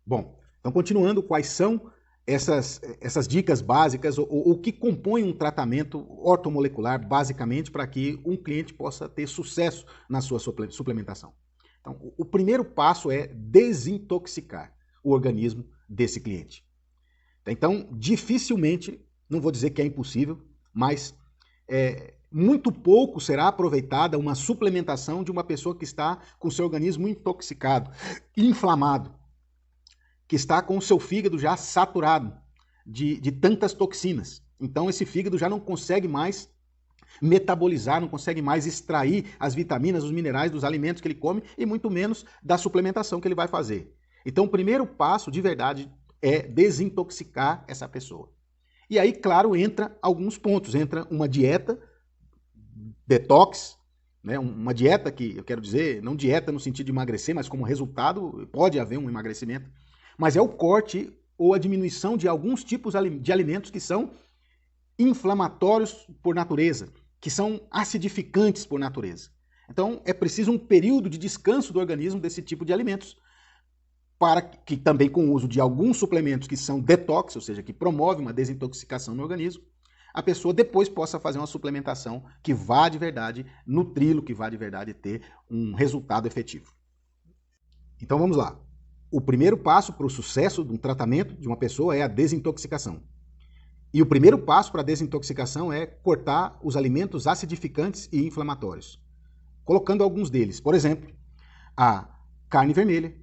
Bom, então continuando, quais são essas dicas básicas, o que compõe um tratamento ortomolecular, basicamente, para que um cliente possa ter sucesso na sua suplementação? Então, o primeiro passo é desintoxicar o organismo desse cliente. Então, dificilmente, não vou dizer que é impossível, mas muito pouco será aproveitada uma suplementação de uma pessoa que está com seu organismo intoxicado, inflamado, que está com o seu fígado já saturado de tantas toxinas. Então esse fígado já não consegue mais metabolizar, não consegue mais extrair as vitaminas, os minerais dos alimentos que ele come e muito menos da suplementação que ele vai fazer. Então o primeiro passo, de verdade, é desintoxicar essa pessoa. E aí, claro, entra alguns pontos. Entra uma dieta detox, né? Uma dieta que, eu quero dizer, não dieta no sentido de emagrecer, mas como resultado pode haver um emagrecimento, mas é o corte ou a diminuição de alguns tipos de alimentos que são inflamatórios por natureza, que são acidificantes por natureza. Então é preciso um período de descanso do organismo desse tipo de alimentos, para que também com o uso de alguns suplementos que são detox, ou seja, que promovem uma desintoxicação no organismo, a pessoa depois possa fazer uma suplementação que vá de verdade nutri-lo, que vá de verdade ter um resultado efetivo. Então vamos lá. O primeiro passo para o sucesso de um tratamento de uma pessoa é a desintoxicação. E o primeiro passo para a desintoxicação é cortar os alimentos acidificantes e inflamatórios, colocando alguns deles. Por exemplo, a carne vermelha,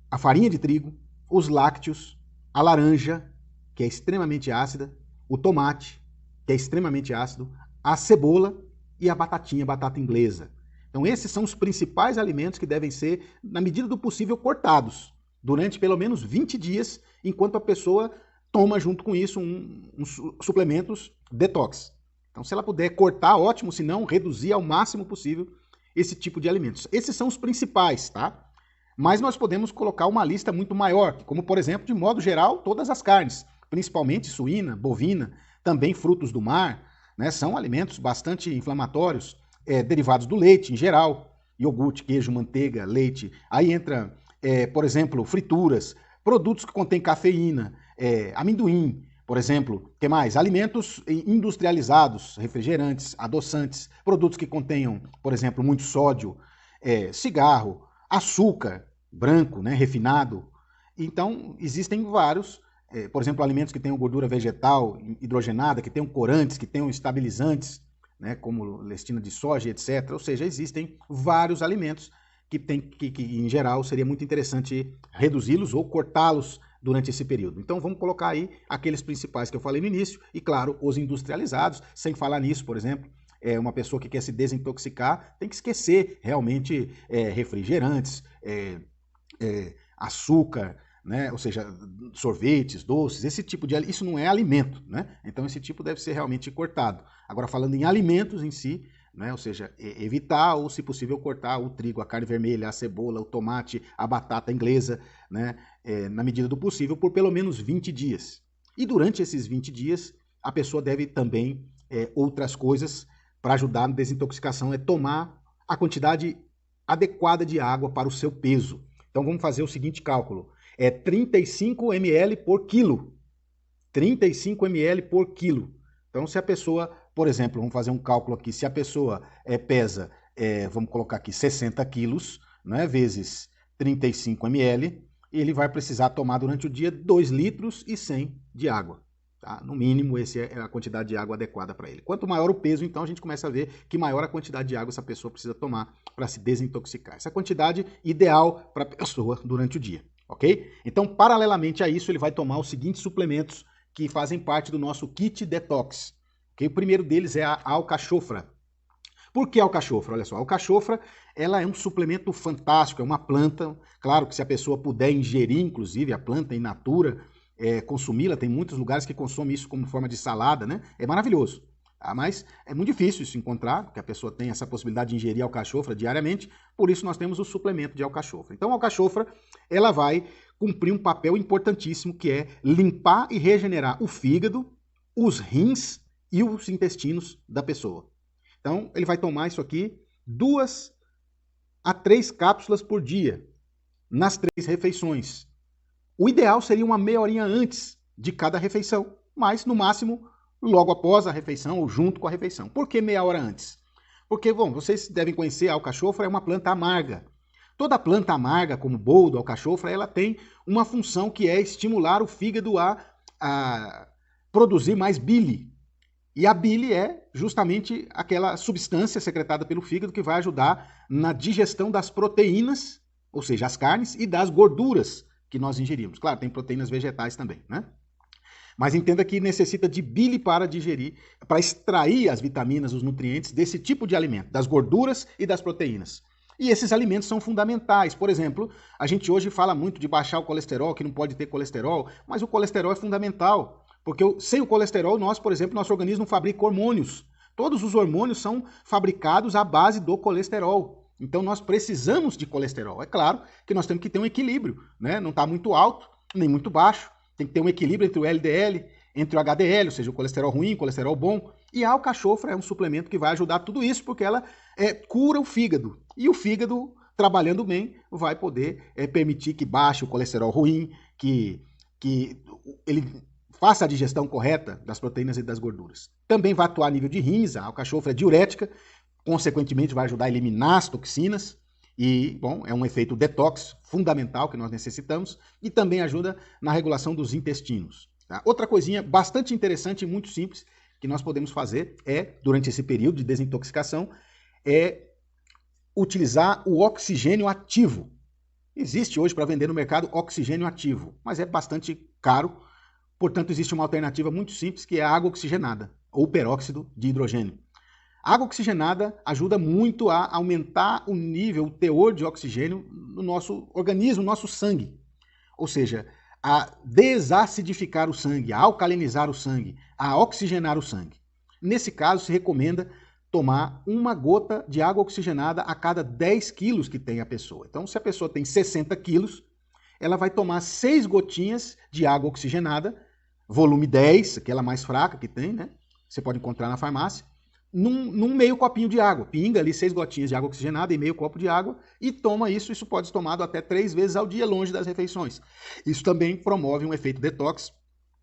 a farinha de trigo, os lácteos, a laranja, que é extremamente ácida, o tomate, que é extremamente ácido, a cebola e a batatinha, batata inglesa. Então esses são os principais alimentos que devem ser, na medida do possível, cortados durante pelo menos 20 dias, enquanto a pessoa toma junto com isso uns suplementos detox. Então se ela puder cortar, ótimo, se não, reduzir ao máximo possível esse tipo de alimentos. Esses são os principais, tá? Mas nós podemos colocar uma lista muito maior, como por exemplo, de modo geral, todas as carnes, principalmente suína, bovina, também frutos do mar, né? São alimentos bastante inflamatórios, derivados do leite em geral, iogurte, queijo, manteiga, leite. Aí entra, por exemplo, frituras, produtos que contêm cafeína, amendoim, por exemplo, que mais? Alimentos industrializados, refrigerantes, adoçantes, produtos que contenham, por exemplo, muito sódio, cigarro, açúcar branco, né, refinado. Então, existem vários, por exemplo, alimentos que tenham gordura vegetal hidrogenada, que tenham corantes, que tenham estabilizantes, né, como lestina de soja, etc. Ou seja, existem vários alimentos que em geral, seria muito interessante reduzi-los ou cortá-los durante esse período. Então vamos colocar aí aqueles principais que eu falei no início e, claro, os industrializados, sem falar nisso, por exemplo, uma pessoa que quer se desintoxicar tem que esquecer realmente refrigerantes, açúcar, né? Ou seja, sorvetes, doces, esse tipo de isso não é alimento, né? Então esse tipo deve ser realmente cortado. Agora falando em alimentos em si, né? Ou seja, evitar ou se possível cortar o trigo, a carne vermelha, a cebola, o tomate, a batata inglesa, né? Na medida do possível por pelo menos 20 dias. E durante esses 20 dias a pessoa deve também outras coisas para ajudar na desintoxicação, é tomar a quantidade adequada de água para o seu peso. Então vamos fazer o seguinte cálculo, 35 ml por quilo. 35 ml por quilo. Então se a pessoa, por exemplo, vamos fazer um cálculo aqui, se a pessoa pesa, vamos colocar aqui 60 quilos, né, vezes 35 ml, ele vai precisar tomar durante o dia 2 litros e 100 de água. Tá? No mínimo, essa é a quantidade de água adequada para ele. Quanto maior o peso, então a gente começa a ver que maior a quantidade de água essa pessoa precisa tomar para se desintoxicar. Essa é a quantidade ideal para a pessoa durante o dia, ok? Então, paralelamente a isso, ele vai tomar os seguintes suplementos que fazem parte do nosso kit detox. Okay? O primeiro deles é a alcachofra. Por que a alcachofra? Olha só, a alcachofra ela é um suplemento fantástico, é uma planta, claro que se a pessoa puder ingerir, inclusive, a planta in natura, consumi-la, tem muitos lugares que consomem isso como forma de salada, né? É maravilhoso. Tá? Mas é muito difícil isso encontrar, porque a pessoa tem essa possibilidade de ingerir alcachofra diariamente, por isso nós temos o suplemento de alcachofra. Então a alcachofra, ela vai cumprir um papel importantíssimo, que é limpar e regenerar o fígado, os rins e os intestinos da pessoa. Então ele vai tomar isso aqui 2 a 3 cápsulas por dia, nas 3 refeições. O ideal seria uma meia horinha antes de cada refeição, mas no máximo logo após a refeição ou junto com a refeição. Por que meia hora antes? Porque, bom, vocês devem conhecer, a alcachofra é uma planta amarga. Toda planta amarga, como boldo, alcachofra, ela tem uma função que é estimular o fígado a produzir mais bile. E a bile é justamente aquela substância secretada pelo fígado que vai ajudar na digestão das proteínas, ou seja, as carnes, e das gorduras que nós ingerimos. Claro, tem proteínas vegetais também, né? Mas entenda que necessita de bile para digerir, para extrair as vitaminas, os nutrientes desse tipo de alimento, das gorduras e das proteínas. E esses alimentos são fundamentais. Por exemplo, a gente hoje fala muito de baixar o colesterol, que não pode ter colesterol, mas o colesterol é fundamental, porque sem o colesterol, nós, por exemplo, nosso organismo não fabrica hormônios. Todos os hormônios são fabricados à base do colesterol. Então nós precisamos de colesterol. É claro que nós temos que ter um equilíbrio, né? Não está muito alto, nem muito baixo. Tem que ter um equilíbrio entre o LDL, entre o HDL, ou seja, o colesterol ruim, o colesterol bom. E a alcachofra é um suplemento que vai ajudar tudo isso, porque ela cura o fígado. E o fígado, trabalhando bem, vai poder permitir que baixe o colesterol ruim, que ele faça a digestão correta das proteínas e das gorduras. Também vai atuar a nível de rins, a alcachofra é diurética, consequentemente vai ajudar a eliminar as toxinas. E, bom, é um efeito detox fundamental que nós necessitamos e também ajuda na regulação dos intestinos. Tá? Outra coisinha bastante interessante e muito simples que nós podemos fazer durante esse período de desintoxicação, é utilizar o oxigênio ativo. Existe hoje para vender no mercado oxigênio ativo, mas é bastante caro, portanto existe uma alternativa muito simples que é a água oxigenada, ou peróxido de hidrogênio. A água oxigenada ajuda muito a aumentar o nível, o teor de oxigênio no nosso organismo, no nosso sangue. Ou seja, a desacidificar o sangue, a alcalinizar o sangue, a oxigenar o sangue. Nesse caso, se recomenda tomar 1 gota de água oxigenada a cada 10 quilos que tem a pessoa. Então, se a pessoa tem 60 quilos, ela vai tomar 6 gotinhas de água oxigenada, volume 10, aquela mais fraca que tem, né? Você pode encontrar na farmácia, num meio copinho de água. Pinga ali 6 gotinhas de água oxigenada e meio copo de água e toma isso. Isso pode ser tomado até 3 vezes ao dia, longe das refeições. Isso também promove um efeito detox,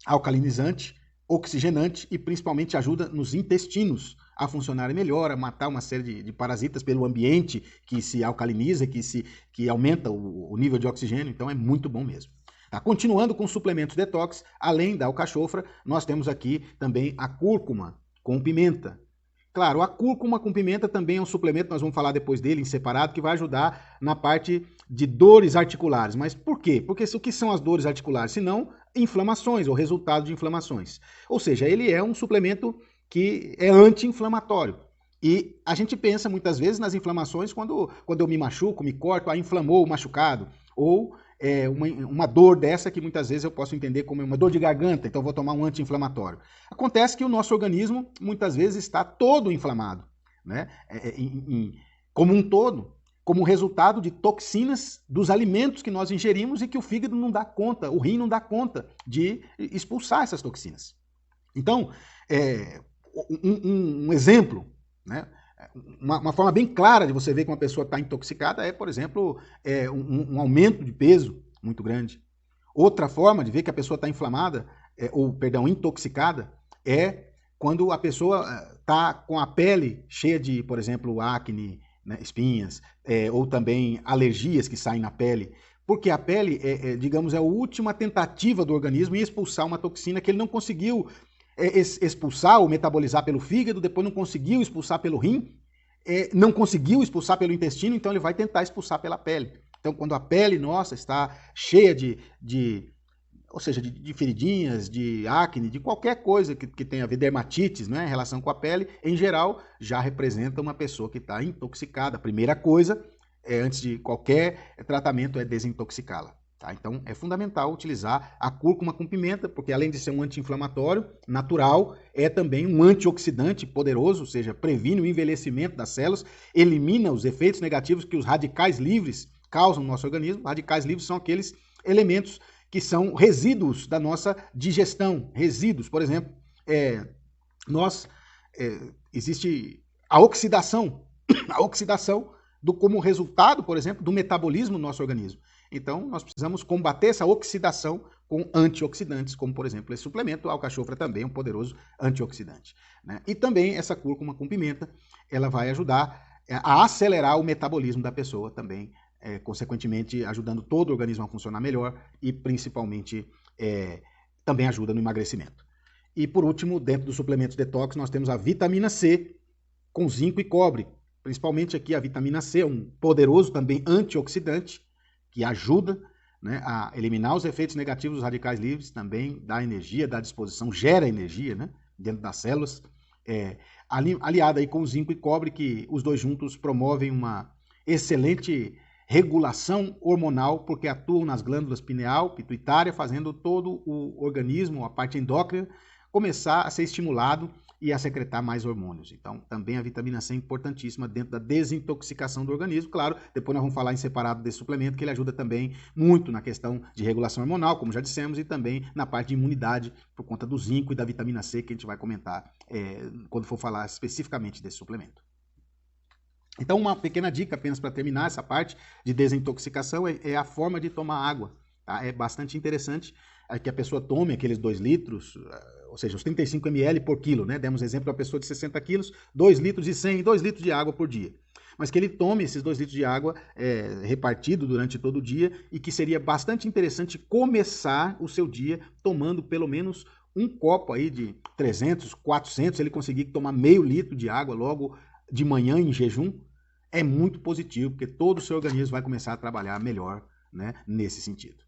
alcalinizante, oxigenante e principalmente ajuda nos intestinos a funcionarem melhor, a matar uma série de parasitas pelo ambiente que se alcaliniza, que aumenta o nível de oxigênio. Então é muito bom mesmo. Tá? Continuando com suplementos detox, além da alcachofra, nós temos aqui também a cúrcuma com pimenta. Claro, a cúrcuma com pimenta também é um suplemento, nós vamos falar depois dele em separado, que vai ajudar na parte de dores articulares. Mas por quê? Porque o que são as dores articulares? Senão inflamações ou resultado de inflamações. Ou seja, ele é um suplemento que é anti-inflamatório. E a gente pensa muitas vezes nas inflamações quando eu me machuco, me corto, inflamou o machucado. Ou uma dor dessa que muitas vezes eu posso entender como uma dor de garganta, então vou tomar um anti-inflamatório. Acontece que o nosso organismo muitas vezes está todo inflamado, né? Como um todo, como resultado de toxinas dos alimentos que nós ingerimos e que o fígado não dá conta, o rim não dá conta de expulsar essas toxinas. Então, um exemplo, né? Uma forma bem clara de você ver que uma pessoa está intoxicada é, por exemplo, um aumento de peso muito grande. Outra forma de ver que a pessoa está inflamada, intoxicada, é quando a pessoa está com a pele cheia de, por exemplo, acne, né, espinhas, ou também alergias que saem na pele. Porque a pele, digamos, é a última tentativa do organismo em expulsar uma toxina que ele não conseguiu expulsar ou metabolizar pelo fígado, depois não conseguiu expulsar pelo rim, não conseguiu expulsar pelo intestino, então ele vai tentar expulsar pela pele. Então, quando a pele nossa está cheia ou seja, de feridinhas, de acne, de qualquer coisa que tenha a ver, dermatites, né, em relação com a pele, em geral, já representa uma pessoa que está intoxicada. A primeira coisa, antes de qualquer tratamento, é desintoxicá-la. Tá? Então, é fundamental utilizar a cúrcuma com pimenta, porque além de ser um anti-inflamatório natural, é também um antioxidante poderoso, ou seja, previne o envelhecimento das células, elimina os efeitos negativos que os radicais livres causam no nosso organismo. Radicais livres são aqueles elementos que são resíduos da nossa digestão. Resíduos, por exemplo, existe a oxidação, como resultado, por exemplo, do metabolismo do nosso organismo. Então, nós precisamos combater essa oxidação com antioxidantes, como, por exemplo, esse suplemento. A alcachofra também é um poderoso antioxidante, né? E também essa cúrcuma com pimenta, ela vai ajudar a acelerar o metabolismo da pessoa também, consequentemente ajudando todo o organismo a funcionar melhor e principalmente também ajuda no emagrecimento. E por último, dentro dos suplementos detox, nós temos a vitamina C com zinco e cobre. Principalmente aqui a vitamina C, um poderoso também antioxidante, que ajuda, né, a eliminar os efeitos negativos dos radicais livres, também dá energia, dá disposição, gera energia, né, dentro das células, aliada aí com zinco e cobre, que os dois juntos promovem uma excelente regulação hormonal, porque atuam nas glândulas pineal, pituitária, fazendo todo o organismo, a parte endócrina, começar a ser estimulado e a secretar mais hormônios. Então, também a vitamina C é importantíssima dentro da desintoxicação do organismo. Claro, depois nós vamos falar em separado desse suplemento, que ele ajuda também muito na questão de regulação hormonal, como já dissemos, e também na parte de imunidade, por conta do zinco e da vitamina C, que a gente vai comentar quando for falar especificamente desse suplemento. Então, uma pequena dica, apenas para terminar essa parte de desintoxicação, é a forma de tomar água. Tá? É bastante interessante que a pessoa tome aqueles 2 litros, ou seja, os 35 ml por quilo, né? Demos exemplo para uma pessoa de 60 quilos, 2 litros e 100, 2 litros de água por dia. Mas que ele tome esses 2 litros de água repartido durante todo o dia e que seria bastante interessante começar o seu dia tomando pelo menos um copo aí de 300, 400, ele conseguir tomar meio litro de água logo de manhã em jejum, é muito positivo, porque todo o seu organismo vai começar a trabalhar melhor, né, nesse sentido.